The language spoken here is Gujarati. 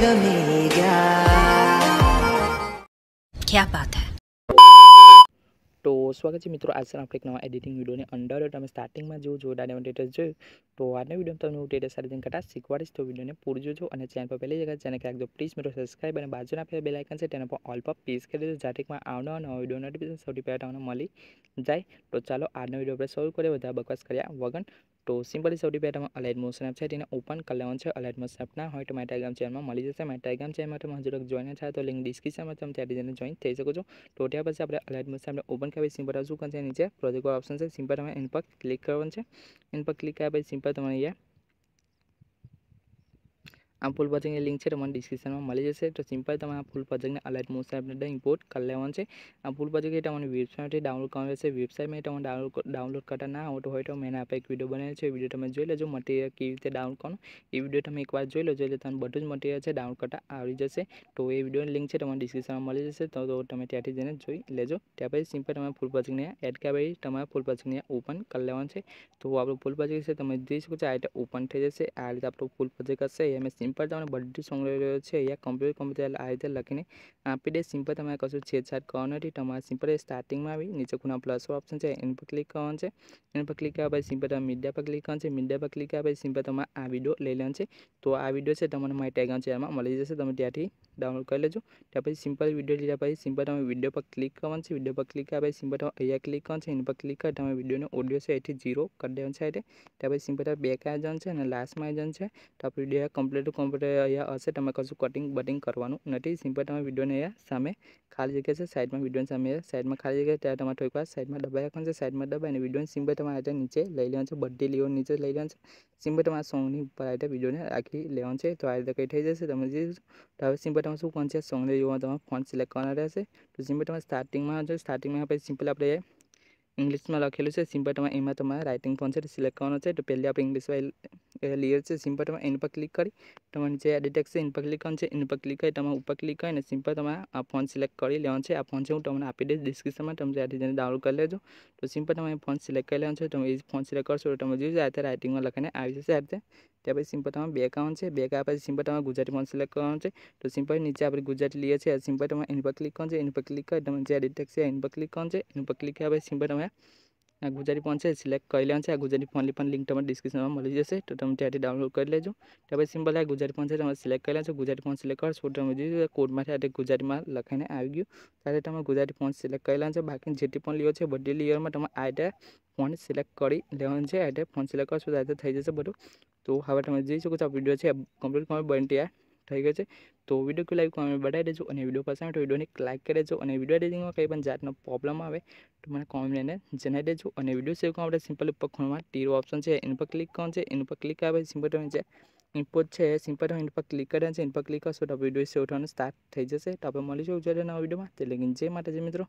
ગમી ગયા। क्या बात है। तो स्वागत है मित्रों, आज आप एक नवा एडिटिंग वीडियो ने अंडर તમે સ્ટાર્ટિંગમાં જો ડાયમંડ ટેટસ જોયું તો આજના વિડીયોમાં તમને હું ટેટસ સારી કરતા શીખવાડીશ। તો વિડીયોને પૂરું જોજો અને ચેનલ પર પહેલી જગ્યાએ ચેનલ રાખજો પ્લીઝ મિત્રો સબસ્ક્રાઇબ અને બાજુના આપેલા બેલ આઇકન છે તેના પર ઓલ પર પ્રેસ કરી દેજો જેથી આવનારા નવા વિડીયો નોટિફિકેશન સૌથી પહેલા તમને મળી જાય। તો ચાલો આજનો વિડીયો આપણે સોલ્વ કરીએ વધારે બકવાસ કર્યા વગર। તો સિમ્પલી સૌથી પહેલાં તમે અલાઇટ મોશન એપ છે તેને ઓપન કરી લેવાનું છે। અલાઇટ મોશન એપ ના હોય તો મારા ટેલિગ્રામ ચેનલમાં મળી જશે। મારા ટેલિગ્રામ ચેનલમાં તમે હજુ તક જોઈન થાય તો લિંક ડિસ્ક્રિપ્શનમાં તમે ત્યાંથી જઈને જોઈન થઈ શકો છો। તો ત્યાર પછી આપણે અલાઇટ મોશન એપને ઓપન કરી સિમ્પલ શું કરશે નીચે પ્રોજેક્ટ ઓપ્શન છે સિમ્પલ તમે એન પર ક્લિક કરવાનું છે। એન પર ક્લિક કર્યા પછી સિમ્પલ તમારે અહીંયા આ ફૂલ પ્રોજેક્ટની લિંક છે તમને ડિસ્ક્રિપ્શનમાં મળી જશે। તો સિમ્પલ તમે આ ફૂલ પ્રોજેક્ટને અલાઇટ મોશન એપને ઇમ્પોર્ટ કરી લેવાનું છે। આ ફૂલ પ્રોજેક્ટ તમને વેબસાઇટથી ડાઉનલોડ કરવાનું રહેશે। વેબસાઇટમાં તમને ડાઉનલોડ કરતા ના આવતું હોય તો મેં આપણે એક વિડીયો બનાવેલો છે, વિડીયો તમે જોઈ લેજો મટીરિયલ કેવી રીતે ડાઉનલોડ કરવાનું એ વિડીયો તમે એકવાર જોઈ લેજો એટલે તમને બધું જ મટીરિયલ છે ડાઉનલોડ કરતા આવડી જશે। તો એ વિડીયોની લિંક છે તમને ડિસ્ક્રિપ્શનમાં મળી જશે, તો તમે ત્યાંથી જઈને જોઈ લેજો। ત્યાર પછી સિમ્પલ તમે ફૂલ પ્રોજેક્ટને એડ કર્યા પછી તમારે ફૂલ પ્રોજેક્ટને ઓપન કરી લેવાનું છે। તો આપણું ફૂલ પ્રોજેક્ટ છે તમે જોઈ શકો છો આ રીતે ઓપન થઈ જશે। આ રીતે આપણું ફૂલ પ્રોજેક્ટ હશે એમ સિમ્પલ તમને બધું સોંગ રહ્યો છે અહીંયા કમ્પ્લીટ આ રીતે લખીને આપી દે। સિમ્પલ તમારે કશું છેડછાડ કરવાનું નથી, તમારે સિમ્પલ સ્ટાર્ટિંગમાં આવી નીચે ખૂણા પ્લસ ઓપ્શન છે એના પર ક્લિક કરવાનું છે। એના પર ક્લિક કર્યા પછી સિમ્પલ તમે મીડિયા પર ક્લિક કરવાનું છે। મીડિયા પર ક્લિક કર્યા પછી સિમ્પલ તમારે આ વિડીયો લઈ લેવાનું છે। તો આ વિડીયો છે તમને મારી ટેલિગ્રામ ચેનલમાં મળી જશે, તમે ત્યાંથી ડાઉનલોડ કરી લેજો। ત્યાર પછી સિમ્પલ વિડીયો લીધા પછી સિમ્પલ તમે વિડીયો પર ક્લિક કરવાનું છે। વિડીયો પર ક્લિક કર્યા પછી સિમ્પલ તમે અહીંયા ક્લિક કરવાનું છે, એના પર ક્લિક કરી તમે વિડીયોનો ઓડિયો છે એથી 0 કરી દેવાનું છે એટલે ત્યાર પછી સિમ્પલ બેક આવી જવાનું છે અને લાસ્ટમાં આવી જવાનું છે। તો આપણે વિડીયો કમ્પ્લીટ અહીંયા હશે, તમે કશું કટિંગ બટિંગ કરવાનું નથી। સિમ્પલ તમે વિડીયોને અહીંયા સામે ખાલી જગ્યા છે સાઈડમાં વિડીયોની સામે સાઈડમાં ખાલી જગ્યા ત્યારે તમારે થોડીક વાર સાઈડમાં દબાઈ રાખવાનું છે। સાઈડમાં દબાઈને વિડીયોને સિમ્પલ તમારે આ નીચે લઈ લેવાનું છે, બધી લીઓ નીચે લઈ લેવાનું છે। સિમ્પલ તમારા સોંગની ઉપર આ રીતે વિડીયોને રાખી લેવાનું છે। તો આ રીતે કંઈ થઈ જશે તમે જે તો હવે સિમ્પલ તમે શું કરવાનું છે સોંગને જોવા તમારે ફોન્ટ સિલેક્ટ કરવાના રહેશે। તો સિમ્પલ તમે સ્ટાર્ટિંગમાં જો સ્ટાર્ટિંગમાં પછી સિમ્પલ આપણે ઇંગ્લિશમાં લખેલું છે સિમ્પલ તમારે એમાં તમારે રાઇટિંગ ફોન્ટ છે સિલેક્ટ કરવાનો છે। તો પહેલી આપણે ઇંગ્લિશમાં ક્લિયર છે સિમ્પલ તમે એની પર ક્લિક કરી તમારે નીચે એડિટ ટેક્સ્ટ છે એની પર ક્લિક કરવાનું છે। એની પર ક્લિક કરી તમે ઉપર ક્લિક કરીને સિમ્પલ તમારે આ ફોન સિલેક્ટ કરી લેવાનું છે। આ ફોન છે હું તમને આપી દઈશ ડિસ્ક્રિપ્શનમાં, તમે ત્યાંથી જઈને ડાઉનલોડ કરી લેજો। તો સિમ્પલ તમે ફોન સિલેક્ટ કરી લેવાનું છે, તમે એ ફોન સિલેક્ટ કરશો તો તમે જોઈ આ રીતે રાઇટિંગમાં લખીને આવી જશે આ રીતે। ત્યાર પછી સિમ્પલ તમે બેક આવવાનું છે, બેક આવ્યા પછી સિમ્પલ તમારે ગુજરાતી ફોન સિલેક્ટ કરવાનું છે। તો સિમ્પલ નીચે આપણે ગુજરાતી લઈએ છીએ સિમ્પલ તમે એની પર ક્લિક કરવાનું છે, એની પર ક્લિક કરી તમે જે એડિટ ટેક્સ્ટ છે એની પર ક્લિક કરવાનું છે। એની પર ક્લિક કર્યા પછી સિમ્પલ તમે આ ગુજરાતી ફોન છે સિલેક્ટ કરી લેવાનું છે। આ ગુજરાતી ફોનની પણ લિંક તમને ડિસ્ક્રિપ્શનમાં મળી જશે, તો તમે ત્યાંથી ડાઉનલોડ કરી લેજો। ત્યાર પછી સિમ્પલ આ ગુજરાતી ફોન છે તમે સિલેક્ટ કરી લેજો, ગુજરાતી ફોન સિલેક્ટ કરશો તમે જોઈ કોડમાંથી આ ગુજરાતીમાં લખાઈને આવી ગયું ત્યારે તમે ગુજરાતી ફોન સિલેક્ટ કરી લેવાનું છે। બાકી જેટલી પણ લીઓ છે બધી લીઓમાં તમે આ રીતે ફોન સિલેક્ટ કરી લેવાનું છે। આ રીતે ફોન સિલેક્ટ કરશો તો આ રીતે થઈ જશે બધું। તો હવે તમે જોઈ શકો છો આ વિડીયો છે કમ્પ્લીટ બની તૈયાર થઈ ગયો છે। તો વિડીયો લાઈક કોમેન્ટ બતાવી દેજો અને વિડીયો પસંદ આવે તો વિડીયોને લાઈક કરી દેજો અને વિડીયો એડિટિંગમાં કંઈ પણ જાતનો પ્રોબ્લેમ આવે તો મને કોમેન્ટને જણાવી દેજો। અને વિડીયો સેવ કરવા માટે સિમ્પલ ઉપર ખૂણામાં તીર ઓપ્શન છે એની પર ક્લિક કરવાનું છે। એની પર ક્લિક કર્યા પછી સિમ્પલ તમે જે ઇમ્પોર્ટ છે સિમ્પલ તમે એની પર ક્લિક કર્યા છે, એની પર ક્લિક કરશો તો વિડીયો સેવ થવાનું સ્ટાર્ટ થઈ જશે। તો આપણે મળીશું નવા વિડીયોમાં, તે લગીન જય માતાજી મિત્રો।